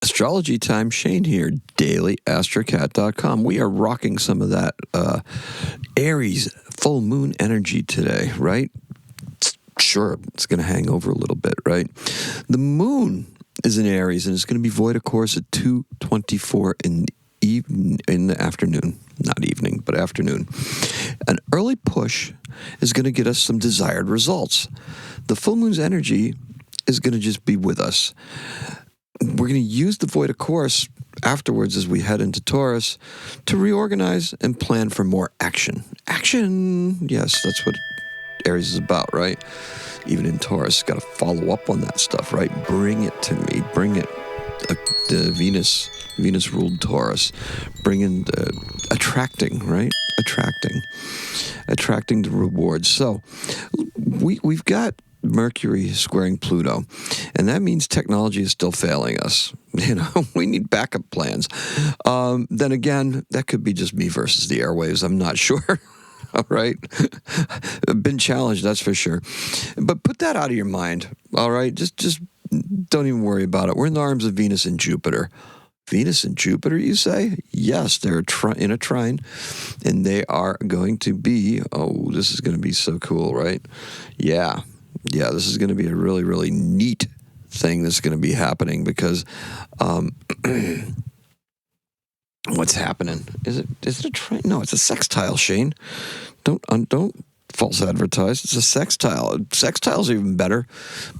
Astrology time, Shane here, daily-astrocat.com. We are rocking some of that Aries full moon energy today, right? Sure, it's going to hang over a little bit, right? The moon is in Aries, and it's going to be void, of course, at 2:24 in the afternoon. Not evening, but afternoon. An early push is going to get us some desired results. The full moon's energy is going to just be with us. We're going to use the void, of course, afterwards as we head into Taurus to reorganize and plan for more action. Action! Yes, that's what Aries is about, right? Even in Taurus, got to follow up on that stuff, right? Bring it to me. Bring it. The Venus ruled Taurus. Bring in the attracting, right? Attracting the rewards. So we've got Mercury squaring Pluto, and that means technology is still failing us. You know, we need backup plans. Then again, that could be just me versus the airwaves. I'm not sure. All right. I've been challenged, that's for sure. But put that out of your mind. All right. Just don't even worry about it. We're in the arms of Venus and Jupiter. Venus and Jupiter, you say? Yes, they're in a trine, and they are going to be, this is going to be so cool, right? Yeah, this is going to be a really, really neat thing that's going to be happening because what's happening? Is it a trine? No, it's a sextile, Shane. Don't false advertise. It's a sextile. Sextiles are even better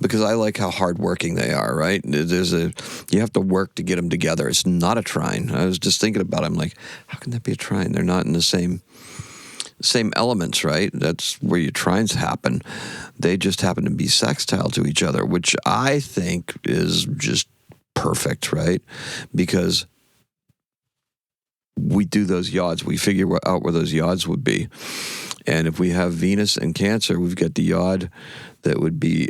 because I like how hardworking they are, right? You have to work to get them together. It's not a trine. I was just thinking about it. I'm like, how can that be a trine? They're not in the same elements, right? That's where your trines happen. They just happen to be sextile to each other, which I think is just perfect, right? Because we do those yods. We figure out where those yods would be. And if we have Venus and Cancer, we've got the yod that would be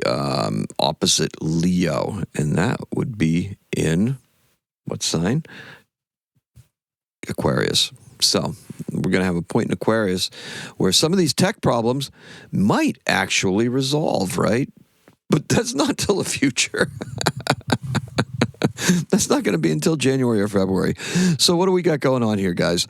opposite Leo. And that would be in what sign? Aquarius. So we're going to have a point in Aquarius where some of these tech problems might actually resolve, right? But that's not till the future. That's not going to be until January or February. So what do we got going on here, guys?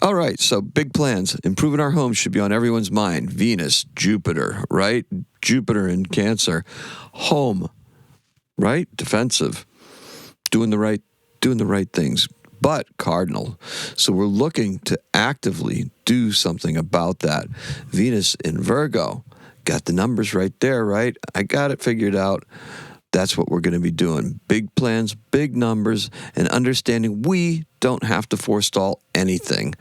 All right, so big plans. Improving our homes should be on everyone's mind. Venus, Jupiter, right? Jupiter in Cancer. Home, right? Defensive. Doing the right things. But Cardinal. So we're looking to actively do something about that. Venus in Virgo. Got the numbers right there, right? I got it figured out. That's what we're going to be doing. Big plans, big numbers, and understanding we don't have to forestall anything.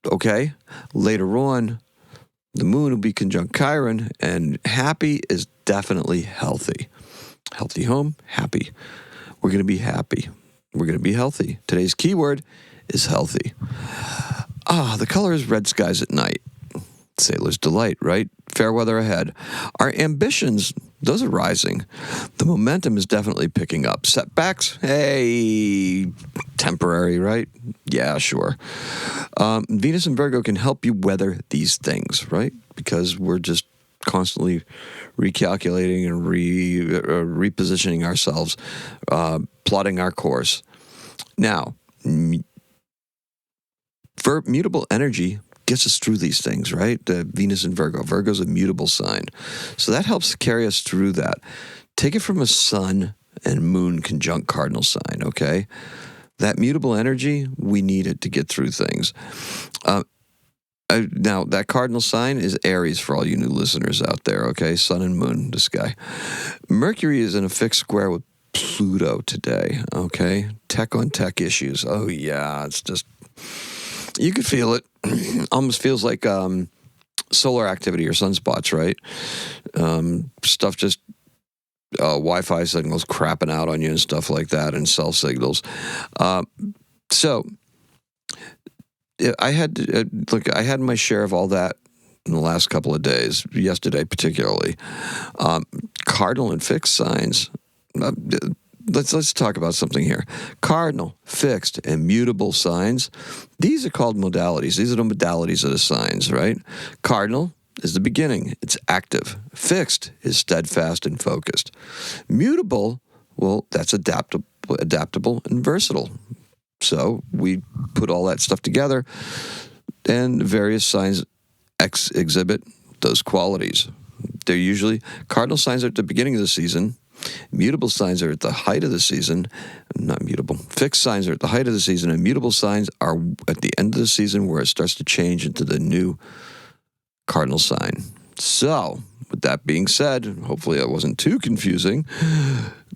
Okay? Later on, the moon will be conjunct Chiron, and happy is definitely healthy. Healthy home, happy. We're going to be happy. We're going to be healthy. Today's keyword is healthy. The color is red skies at night. Sailor's delight, right? Fair weather ahead. Our ambitions, those are rising. The momentum is definitely picking up. Setbacks, hey, temporary, right? Yeah, sure. Venus and Virgo can help you weather these things, right? Because we're just constantly recalculating and repositioning ourselves, plotting our course. Now, for mutable energy gets us through these things, right? Venus and Virgo. Virgo's a mutable sign. So that helps carry us through that. Take it from a sun and moon conjunct cardinal sign, okay? That mutable energy, we need it to get through things. Now, that cardinal sign is Aries for all you new listeners out there, okay? Sun and moon, this guy. Mercury is in a fixed square with Pluto today, okay? Tech on tech issues. Oh, yeah, it's just... You could feel it. Almost feels like solar activity or sunspots, right? Stuff just, Wi-Fi signals crapping out on you and stuff like that, and cell signals. So I had my share of all that in the last couple of days, yesterday particularly. Cardinal and fixed signs. Let's talk about something here. Cardinal, fixed, and mutable signs. These are called modalities. These are the modalities of the signs, right? Cardinal is the beginning. It's active. Fixed is steadfast and focused. Mutable, Well, that's adaptable and versatile. So we put all that stuff together, and various signs exhibit those qualities. They're usually cardinal signs are at the beginning of the season. Mutable signs are at the height of the season. Not mutable. Fixed signs are at the height of the season, and mutable signs are at the end of the season where it starts to change into the new cardinal sign. So, with that being said, hopefully that wasn't too confusing.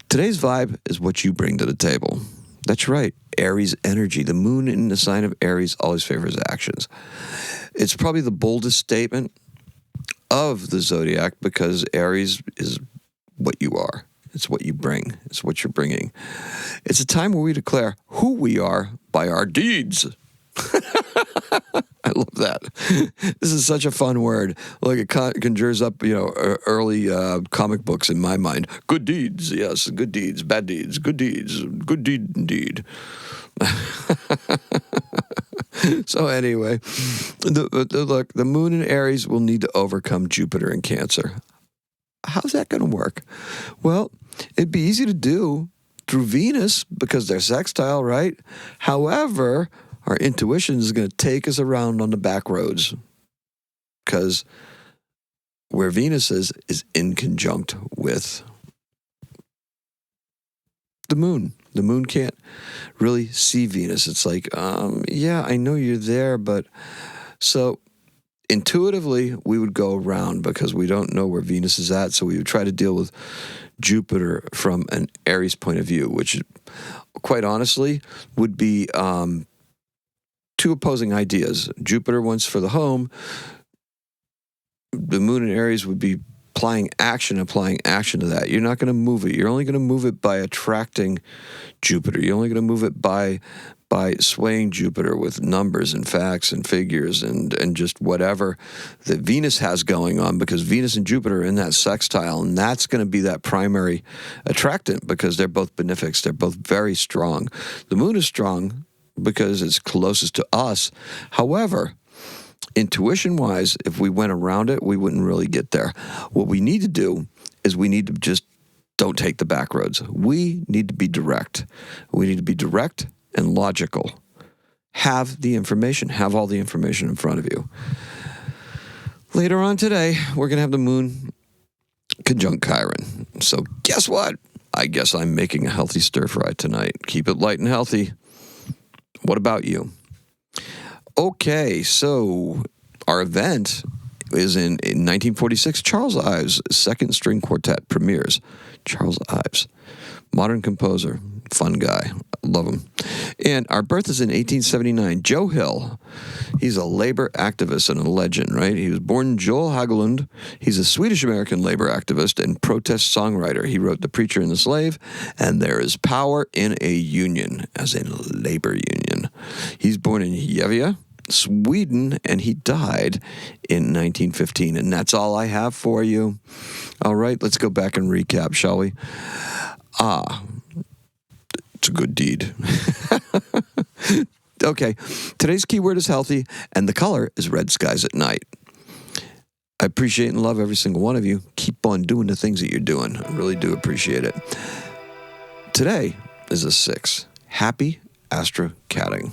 Today's vibe is what you bring to the table. That's right, Aries energy. The moon in the sign of Aries always favors actions. It's probably the boldest statement of the zodiac because Aries is what you are. It's what you bring. It's what you're bringing. It's a time where we declare who we are by our deeds. I love that. This is such a fun word. Like it conjures up, early comic books in my mind. Good deeds, yes. Good deeds, bad deeds, good deeds, good deed indeed. So anyway, look, the moon in Aries will need to overcome Jupiter in Cancer. How's that going to work? Well, it'd be easy to do through Venus because they're sextile, right? However, our intuition is going to take us around on the back roads because where Venus is in conjunct with the moon. The moon can't really see Venus. It's like, yeah, I know you're there, but so intuitively we would go around because we don't know where Venus is at. So we would try to deal with Jupiter from an Aries point of view, which quite honestly would be two opposing ideas. Jupiter wants for the home. The moon in Aries would be applying action to that. You're not going to move it. You're only going to move it by attracting Jupiter. You're only going to move it by swaying Jupiter with numbers and facts and figures and just whatever that Venus has going on, because Venus and Jupiter are in that sextile, and that's going to be that primary attractant because they're both benefics. They're both very strong. The moon is strong because it's closest to us. However, intuition-wise, if we went around it, we wouldn't really get there. What we need to do is we need to just don't take the back roads. We need to be direct. We need to be direct and logical. Have the information. Have all the information in front of you. Later on today, we're going to have the moon conjunct Chiron. So guess what? I guess I'm making a healthy stir fry tonight. Keep it light and healthy. What about you? Okay, so our event is in 1946. Charles Ives' second string quartet premieres. Charles Ives, modern composer, fun guy, love him. And our birth is in 1879. Joe Hill, he's a labor activist and a legend, right? He was born in Joel Hagelund. He's a Swedish-American labor activist and protest songwriter. He wrote The Preacher and the Slave and There is Power in a Union, as in labor union. He's born in Gävle, Sweden, and he died in 1915. And that's all I have for you. All right, let's go back and recap, shall we? It's a good deed. Okay, today's keyword is healthy, and the color is red skies at night. I appreciate and love every single one of you. Keep on doing the things that you're doing. I really do appreciate it. Today is a 6. Happy astrocatting.